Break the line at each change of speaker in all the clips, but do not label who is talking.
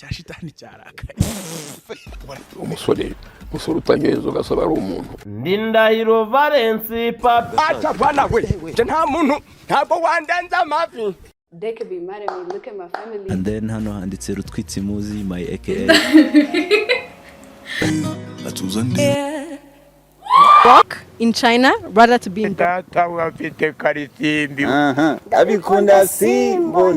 cya shitani cyarakaye.
umusore utanyoheza ugasaba ari umuntu.
Ndindahiro Valence Papa.
Acha bwana we, nta muntu ntabwo wandanza amavi.
They could be mad at me. Look at my family.
And then hano handitse Rutwitsi Muzi my aka.
Work in China rather to be in
Tata wafite karisimbi.
Abikunda simbo.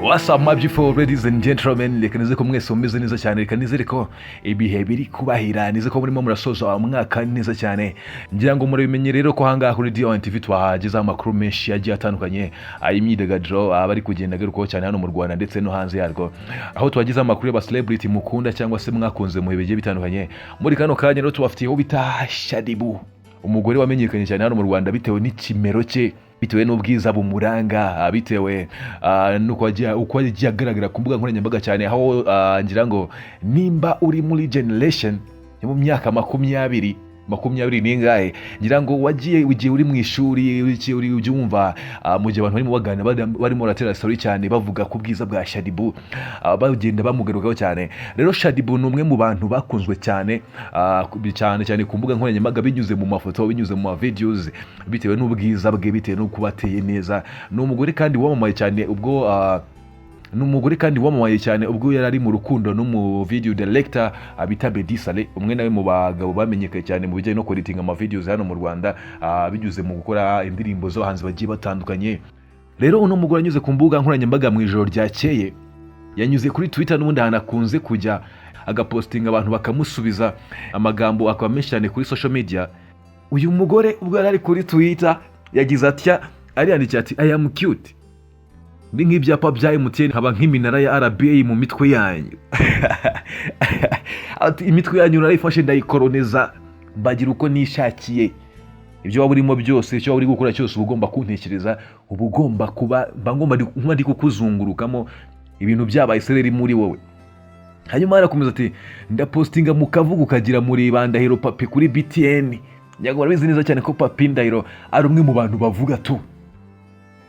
What's up my beautiful ladies and gentlemen, reka nize ko mwese mumeze neza cyane, reka nizere ko ibihe biri kubahira, nize ko murimo murasoza umwaka neza cyane. Ngira ngo murabimenye rero ko hanga kuri Dion TV twahageze amakuru menshi yagiye atandukanye ayimyidagaduro abari kugenda garuko cyane hano mu Rwanda ndetse no hanze yarwo, aho twagize amakuru y'aba celebrity mukunda cyangwa se mwakunze mu bihe bitandukanye. Muri kano kanya rero tubafitiyeho bita Shadibu, umugore wamenyekanye cyane hano mu Rwanda bitewe n'ikimero cye, bitewe n'ubwiza bumuranga, bitewe nuko agiye agaragara ku mbuga nkoranyambaga cyane, aho ngira ngo nimba uri muri generation yo mu myaka 20 n'ingahe, ngira ngo wagiye uri mu ishuri uri ubyumva mu gihe abantu barimo bagana barimo ratera story cyane bavuga ku bwiza bwa Shadibu, bagenda bamugarukaho cyane. Rero Shadibu ni umwe mu bantu bakunzwe cyane cyane ku mbuga nkoranyambaga, binyuze mu mafoto, binyuze mu videos, bitewe n'ubwiza bwe, bitewe no kuba ateye neza. Ni umugore kandi wamamaye cyane ubwo yari ari mu rukundo no mu video director bita Bedi Saleh, umwe nawe mu bagabo bamenyekaye cyane mu bijyanye no editing ama videos hano mu Rwanda, binyuze mu gukora indirimbo z'abahanzi bagiye batandukanye. Rero uno mugore anyuze ku mbuga nkoranyambaga mu ijoro ryakeye, yanyuze kuri Twitter n'ubundi hanakunze kujya agapostinga abantu bakamusubiza amagambo akaba menshi cyane kuri social media. Uyu mugore ubwo yari kuri Twitter yagize atya, ariyandikira ati I am cute, ndi nk'ibyapa bya MTN haba nk'iminara ya RBA mu mitwe yanyu. Ati imitwe yanyu narayifashe ndayikoloneza mbagira uko nishakiye, ibyo waba urimo byose, icyo waba uri gukora cyose ugomba kuntekereza, ubugomba kuba ngomba ndi kukuzungurukamo, ibintu byabaye sereri muri wowe. Hanyuma arakomeza ati ndapostinga mu kavuga ukagira muri Bandahiro Papi kuri BTN. Nyago barabizi neza cyane ko Papi Ndahiro ari umwe mu bantu bavuga tu,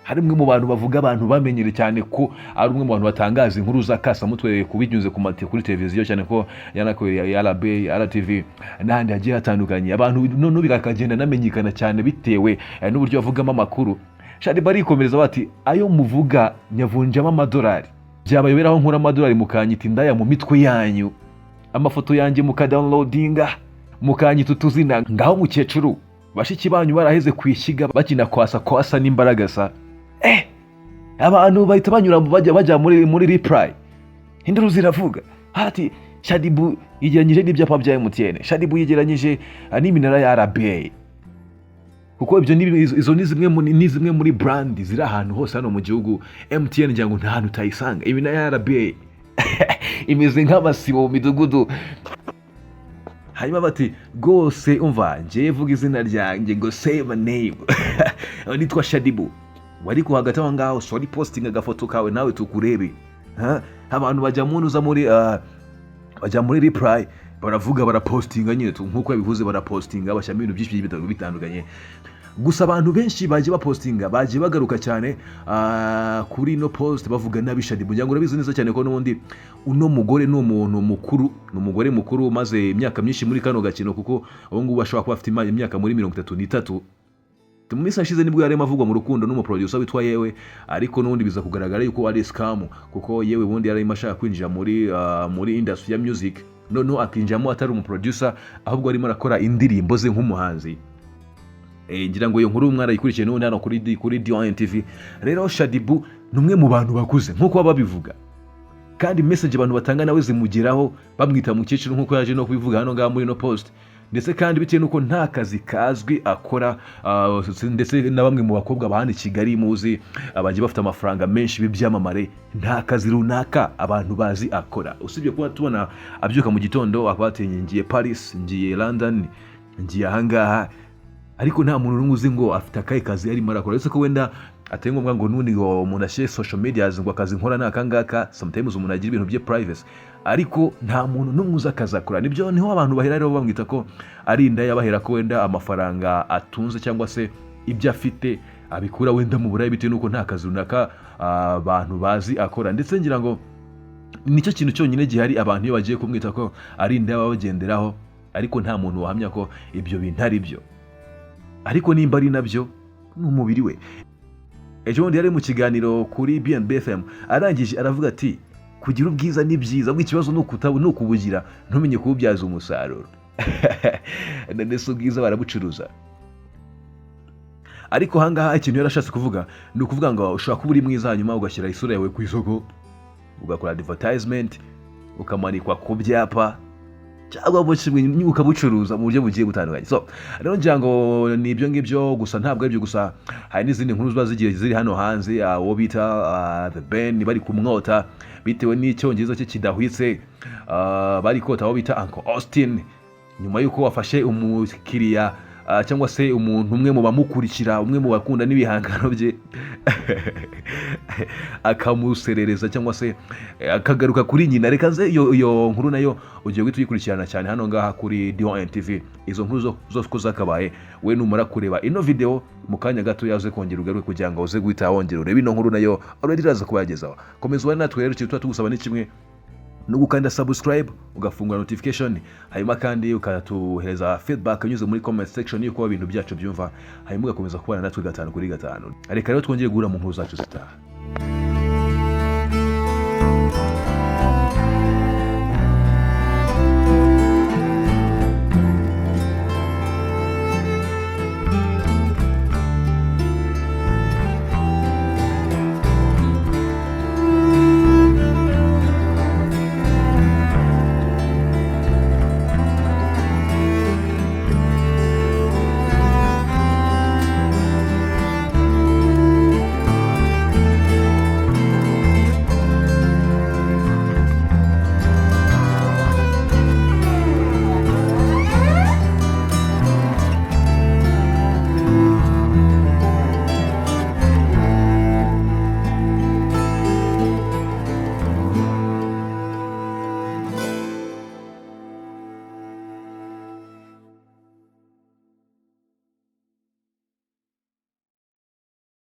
hari umwe mu bantu bavuga, abantu bamenyere cyane ko ari umwe mu bantu batangaza inkuru zakasa mutwe kubinyuze ku mate kuri televiziyo, cyane ko yanakoreye RBA, RTV n'ahandi hagiye hatandukanye. Abantu none bikakagenda namenyekana cyane bitewe n'uburyo bavugamo amakuru. Shadibu arikomereza bati ayo muvuga nyavunjamo amadolari, byabayoberaho nkura amadolari mukanyita indaya mu mitwe yanyu, amafoto yanjye mukadownloadinga mukanyita utuzina ngaho mukecuru, bashiki banyu baraheze kwishyiga bakina kwasa n'imbaragasa. Abantu bahita banyura bajya muri reply, induru ziravuga hati Shadibu yegeranyije n'ibyapa bya MTN, Shadibu yegeranyije n'iminara ya RBA, kuko ibyo izo ni zimwe muri brand ziri ahantu hose hano mu gihugu. MTN ngira ngo nta hantu utayisanga, iminara ya RBA imeze nk'amasibo mu midugudu. Hanyuma bati gose umva ngiye vuga izina ryanjye ngo say my name. Nitwa Shadibu, wari ku hagati aho ngaho sorry posting agafoto kawe nawe tukurebe. Abantu bajya muri reply baravuga, barapostinga nyine nkuko yabivuze, barapostinga bashyamo ibintu byinshi bitandukanye. Gusa abantu benshi bagiye bapostinga, bagiye bagaruka cyane kuri no post bavuga nabi Shadibu. Ngira ngo urabizi neza cyane ko n'ubundi uno mugore ni umuntu mukuru, ni umugore mukuru maze imyaka myinshi muri kano gakino, kuko ubu ngubu ashobora kuba afite imyaka muri 33. Mu minsi ashize nibwo yarema avugwa mu rukundo n'umuproducer witwa Yewe, ariko n'ubundi biza kugaragara yuko ari scam, kuko Yewe bundi yarimo ashaka kwinjira muri industry ya music, noneho akinjiramo atari umuproducer, ahubwo arimo arakora indirimbo ze nk'umuhanzi. Ngira ngo iyo nkuru mwarayikurikiye n'ubundi hano kuri Dion TV. Rero Shadibu ni umwe mu bantu bakuze nkuko babivuga, kandi message abantu batanga nawe zimugeraho, bamwita mukecuru nkuko yaje no kubivuga hano ngaho muri no post. Ndetse kandi bitewe nuko nta kazi kazwi akora, ndetse na bamwe mu bakobwa bahana i Kigali muzi abagiye bafite amafaranga menshi b'ibyamamare, nta kazi runaka abantu bazi akora, usibye kuba tubona abyuka mu gitondo akabatenye ngiye Paris, ngiye London, ngiye ahangaha, ariko nta muntu n'umwe uzi ngo afite akahe kazi arimo arakora. Uretse ko wenda atari ngombwa ngo nundi ngo umuntu ashyire social media ngo akazi nkora nakangaka. Sometimes umuntu agira ibintu bye privacy, ariko nta muntu n'umwe uza akazakora. Nibyo niho abantu bahera rero bamwita ko ari indaya, bahera ko wenda amafaranga atunze cyangwa se ibyo afite abikura wenda mu burayi bitewe nuko nta kazi runaka abantu bazi akora. Ndetse ngira ngo nicyo kintu cyonyine gihari abantu iyo bagiye kumwita ko ari indaya babagenderaho, ariko nta muntu wahamya ko ibyo bintu ari byo. Ariko nimba ari nabyo ni umubiri we. Ejo bundi yari mu kiganiro kuri BNB FM arangije aravuga ati kugira ubwiza ni byiza, ahubwo ikibazo ni ukubugira ntumenye kububyaza umusaruro. Ndetse ubwiza barabucuruza. Ariko hangaha ikintu yarashatse kuvuga ni ukuvuga ngo ushobora kuba uri mwiza hanyuma ugashyira isura yawe ku isoko, ugakora advertisement, ukamanikwa ku byapa, cyangwa ukabucuruza mu buryo bugiye butandukanye. So rero ngira ngo ni ibyo ngibyo gusa, ntabwo ari byo gusa, hari n'izindi nkuru ziba zigiye ziri hano hanze, uwo bita The Ben bari kumwota bitewe n'icyongereza cye kidahwitse, bari kota aho bita Uncle Austin nyuma y'uko wafashe umukiriya cyangwa se umuntu umwe mu bamukurikira, umwe mu bakunda n'ibihangano bye akamuserereza cyangwa se akagaruka kuri nyina. Reka ze iyo nkuru nayo ugiye guhita uyikurikirana cyane hano ngaha kuri D1 TV. Izo nkuru zose ko zakabaye, we numara kureba ino video mu kanya gato yaze kongera ugaruke kugira ngo uze guhita wongera urebe ino nkuru nayo already iraza kubagezaho. Komeza ubane natwe rero, tuba tugusaba ni kimwe no gukanda subscribe, ugafungura notification, hanyuma kandi ukatuhereza feedback unyuze muri comment section yuko ibintu byacu byumva, hanyuma ugakomeza kubana natwe 5 kuri 5. Reka rero twongere guhura mu nkuru zacu zitaha.